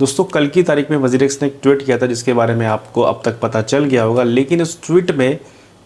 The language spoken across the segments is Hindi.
दोस्तों कल की तारीख में वजीरेक्स ने एक ट्वीट किया था जिसके बारे में आपको अब तक पता चल गया होगा, लेकिन उस ट्वीट में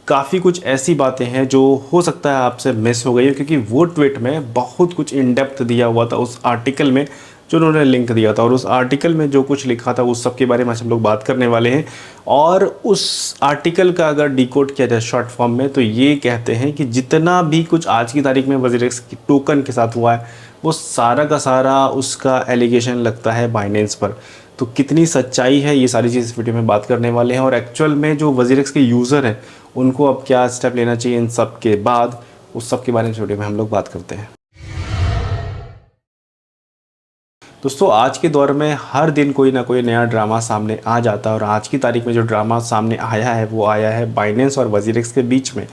काफ़ी कुछ ऐसी बातें हैं जो हो सकता है आपसे मिस हो गई हो, क्योंकि वो ट्वीट में बहुत कुछ इन डेप्थ दिया हुआ था उस आर्टिकल में जो उन्होंने लिंक दिया था। और उस आर्टिकल में जो कुछ लिखा था उस सब के बारे में आज हम लोग बात करने वाले हैं। और उस आर्टिकल का अगर डिकोड किया जाए शॉर्ट फॉर्म में तो ये कहते हैं कि जितना भी कुछ आज की तारीख में वजीरेक्स की टोकन के साथ हुआ है वो सारा का सारा उसका एलिगेशन लगता है बाइनेंस पर। तो कितनी सच्चाई है ये सारी चीज़ इस वीडियो में बात करने वाले हैं, और एक्चुअल में जो वजीरेक्स के यूज़र हैं उनको अब क्या स्टेप लेना चाहिए इन सब के बाद, उस सब के बारे में इस वीडियो में हम लोग बात करते हैं। दोस्तों आज के दौर में हर दिन कोई ना कोई नया ड्रामा सामने आ जाता है, और आज की तारीख में जो ड्रामा सामने आया है वो आया है बाइनेंस और वजीरेक्स के बीच में।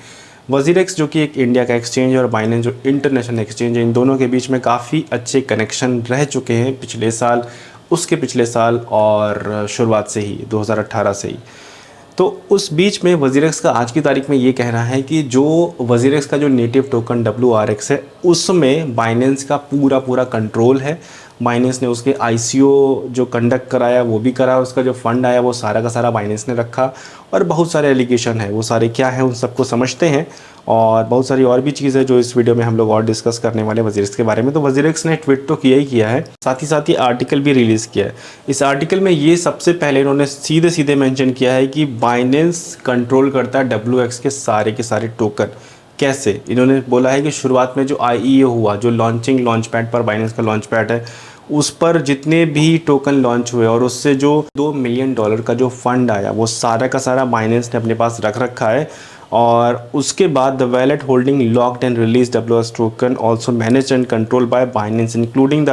वजीरेक्स जो कि एक इंडिया का एक्सचेंज और बाइनेंस जो इंटरनेशनल एक्सचेंज है, इन दोनों के बीच में काफ़ी अच्छे कनेक्शन रह चुके हैं पिछले साल, उसके पिछले साल और शुरुआत से ही 2018 से ही। तो उस बीच में वजीरेक्स का आज की तारीख में ये कहना है कि जो वजीरेक्स का जो नेटिव टोकन WRX है उसमें बाइनेंस का पूरा कंट्रोल है। बाइनेंस ने उसके ICO जो कंडक्ट कराया वो भी करा, उसका जो फंड आया वो सारा का सारा बाइनेंस ने रखा, और बहुत सारे एलिगेशन है, वो सारे क्या है उन सबको समझते हैं। और बहुत सारी और भी चीज़ है जो इस वीडियो में हम लोग और डिस्कस करने वाले वजीरेक्स के बारे में। तो वजीरेक्स ने ट्वीट तो किया ही किया है, साथ ही आर्टिकल भी रिलीज़ किया है। इस आर्टिकल में ये सबसे पहले इन्होंने सीधे मेंशन किया है कि बाइनेंस कंट्रोल करता है WX के सारे टोकन। कैसे? इन्होंने बोला है कि शुरुआत में जो IEO हुआ, जो लॉन्च पैड पर बाइनेंस का लॉन्च पैड है, उस पर जितने भी टोकन लॉन्च हुए और उससे जो $2 मिलियन का जो फंड आया वो सारा का सारा बाइनेंस ने अपने पास रख रखा है। और उसके बाद the wallet holding locked and release WX token also manage and control by Binance including the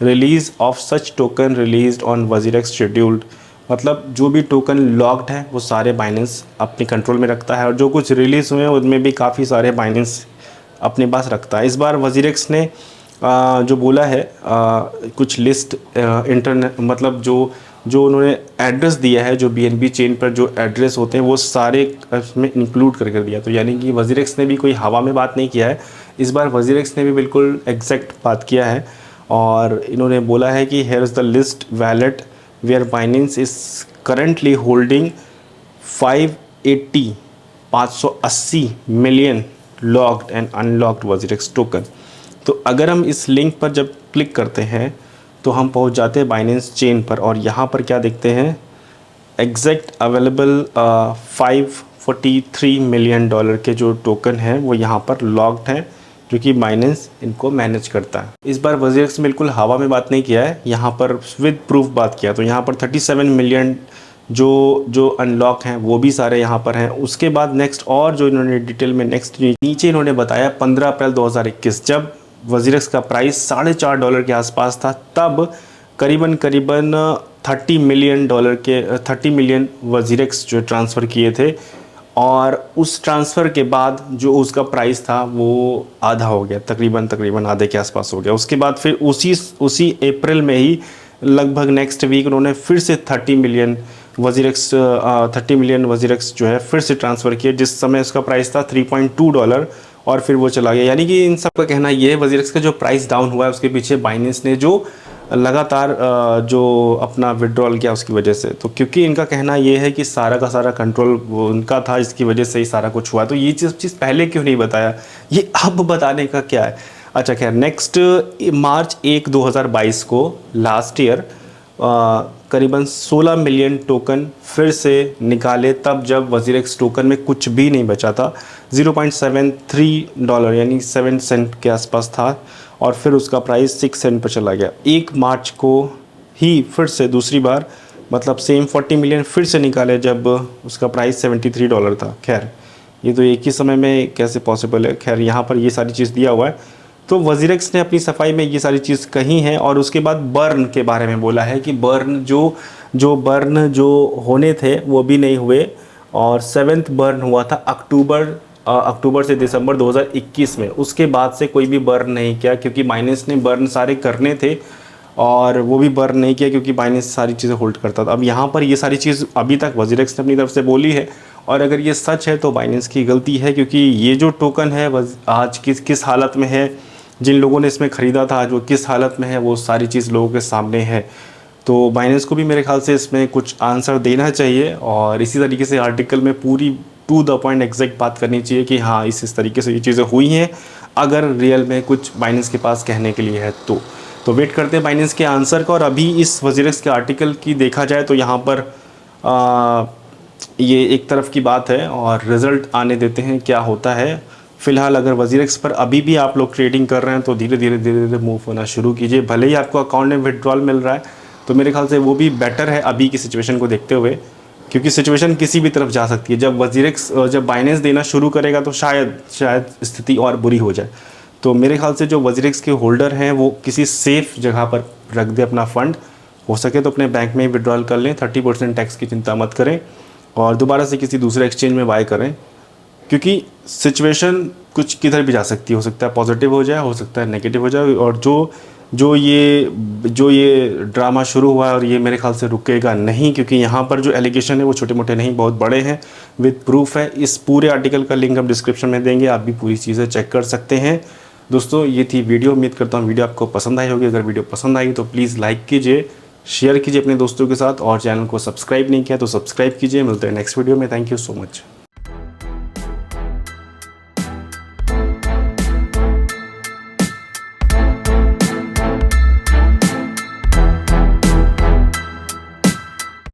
release of such token release on WazirX scheduled. मतलब जो भी टोकन लॉक्ड है वो सारे बाइनेंस अपने कंट्रोल में रखता है, और जो कुछ रिलीज़ हुए हैं उनमें भी काफ़ी सारे बाइनेंस अपने पास रखता है। इस बार वजीरेक्स ने जो बोला है कुछ लिस्ट इंटरनेट, मतलब जो उन्होंने एड्रेस दिया है, जो BNB चेन पर जो एड्रेस होते हैं वो सारे इसमें इंक्लूड करके दिया। तो यानी कि वजीरेक्स ने भी कोई हवा में बात नहीं किया है, इस बार वजीरेक्स ने भी बिल्कुल एग्जैक्ट बात किया है। और इन्होंने बोला है कि here is the list wallet where Binance is currently holding 580 million locked and unlocked WazirX token. तो अगर हम इस लिंक पर जब क्लिक करते हैं तो हम पहुंच जाते हैं बाइनेंस चेन पर, और यहाँ पर क्या देखते हैं, एग्जैक्ट अवेलेबल $543 मिलियन के जो टोकन हैं वो यहाँ पर लॉक्ड हैं, जो कि बाइनेंस इनको मैनेज करता है। इस बार वजीरेक्स बिल्कुल हवा में बात नहीं किया है, यहाँ पर विद प्रूफ बात किया। तो यहाँ पर 37 मिलियन जो अनलॉक हैं वो भी सारे यहाँ पर हैं। उसके बाद नेक्स्ट और जो इन्होंने डिटेल में नेक्स्ट नीचे इन्होंने बताया 15 अप्रैल 2021 जब वजीरेक्स का प्राइस $4.5 के आसपास था, तब करीबन 30 मिलियन वजीरेक्स जो ट्रांसफ़र किए थे, और उस ट्रांसफ़र के बाद जो उसका प्राइस था वो आधा हो गया, तकरीबन आधे के आसपास हो गया। उसके बाद फिर उसी अप्रैल में ही लगभग नेक्स्ट वीक उन्होंने फिर से 30 मिलियन वजीरेक्स जो है फिर से ट्रांसफ़र किए, जिस समय उसका प्राइस था $3.2, और फिर वो चला गया। यानी कि इन सब का कहना ये है वजीरेक्स का जो प्राइस डाउन हुआ है उसके पीछे बाइनेंस ने जो लगातार जो अपना विड्रॉल किया उसकी वजह से। तो क्योंकि इनका कहना ये है कि सारा का सारा कंट्रोल वो उनका था, इसकी वजह से ही सारा कुछ हुआ। तो ये चीज़ पहले क्यों नहीं बताया, ये अब बताने का क्या है। अच्छा खैर, नेक्स्ट मार्च 1, 2022 को लास्ट ईयर करीबन 16 मिलियन टोकन फिर से निकाले, तब जब वजीरेक्स टोकन में कुछ भी नहीं बचा था, $0.73 यानी 7 सेंट के आसपास था, और फिर उसका प्राइस 6 सेंट पर चला गया। 1 मार्च को ही फिर से दूसरी बार मतलब सेम 40 मिलियन फिर से निकाले जब उसका प्राइस $73 था। खैर ये तो एक ही समय में कैसे पॉसिबल है। खैर यहाँ पर ये सारी चीज़ दिया हुआ है। तो वजीरेक्स ने अपनी सफाई में ये सारी चीज़ कही है, और उसके बाद बर्न के बारे में बोला है कि बर्न जो होने थे वो भी नहीं हुए, और 7th बर्न हुआ था अक्टूबर से दिसंबर 2021 में। उसके बाद से कोई भी बर्न नहीं किया, क्योंकि बाइनेंस ने बर्न सारे करने थे और वो भी बर्न नहीं किया क्योंकि बाइनेंस सारी चीज़ें होल्ड करता था। अब यहाँ पर ये सारी चीज़ अभी तक वजीरेक्स ने अपनी तरफ से बोली है, और अगर ये सच है तो बाइनेंस की गलती है, क्योंकि ये जो टोकन है आज किस हालत में है, जिन लोगों ने इसमें ख़रीदा था आज वो किस हालत में है, वो सारी चीज़ लोगों के सामने है। तो बाइनेंस को भी मेरे ख्याल से इसमें कुछ आंसर देना चाहिए और इसी तरीके से आर्टिकल में पूरी टू द पॉइंट एग्जैक्ट बात करनी चाहिए कि हाँ इस तरीके से ये चीज़ें हुई हैं, अगर रियल में कुछ बाइनेंस के पास कहने के लिए है तो वेट करते हैं बाइनेंस के आंसर का। और अभी इस वजीरेक्स के आर्टिकल की देखा जाए तो यहाँ पर ये एक तरफ की बात है और रिज़ल्ट आने देते हैं क्या होता है। फ़िलहाल अगर वजीरेक्स पर अभी भी आप लोग ट्रेडिंग कर रहे हैं तो धीरे धीरे मूव होना शुरू कीजिए। भले ही आपको अकाउंट में विड्रॉल मिल रहा है तो मेरे ख्याल से वो भी बेटर है अभी की सिचुएशन को देखते हुए, क्योंकि सिचुएशन किसी भी तरफ जा सकती है। जब वजीरेक्स जब बाइनेंस देना शुरू करेगा तो शायद स्थिति और बुरी हो जाए। तो मेरे ख्याल से जो वजीरेक्स के होल्डर हैं वो किसी सेफ़ जगह पर रख दे अपना फ़ंड, हो सके तो अपने बैंक में ही विड्रॉल कर लें, 30% टैक्स की चिंता मत करें और दोबारा से किसी दूसरे एक्सचेंज में बाय करें, क्योंकि सिचुएशन कुछ किधर भी जा सकती है। हो सकता है पॉजिटिव हो जाए, हो सकता है नेगेटिव हो जाए। और जो ये ड्रामा शुरू हुआ है और ये मेरे ख्याल से रुकेगा नहीं, क्योंकि यहाँ पर जो एलिगेशन है वो छोटे मोटे नहीं बहुत बड़े हैं, विद प्रूफ है। इस पूरे आर्टिकल का लिंक हम डिस्क्रिप्शन में देंगे, आप भी पूरी चीज़ें चेक कर सकते हैं। दोस्तों ये थी वीडियो, उम्मीद करता हूँ वीडियो आपको पसंद आई होगी। अगर वीडियो पसंद आई तो प्लीज़ लाइक कीजिए, शेयर कीजिए अपने दोस्तों के साथ और चैनल को सब्सक्राइब नहीं किया तो सब्सक्राइब कीजिए। मिलते हैं नेक्स्ट वीडियो में। Thank you so much.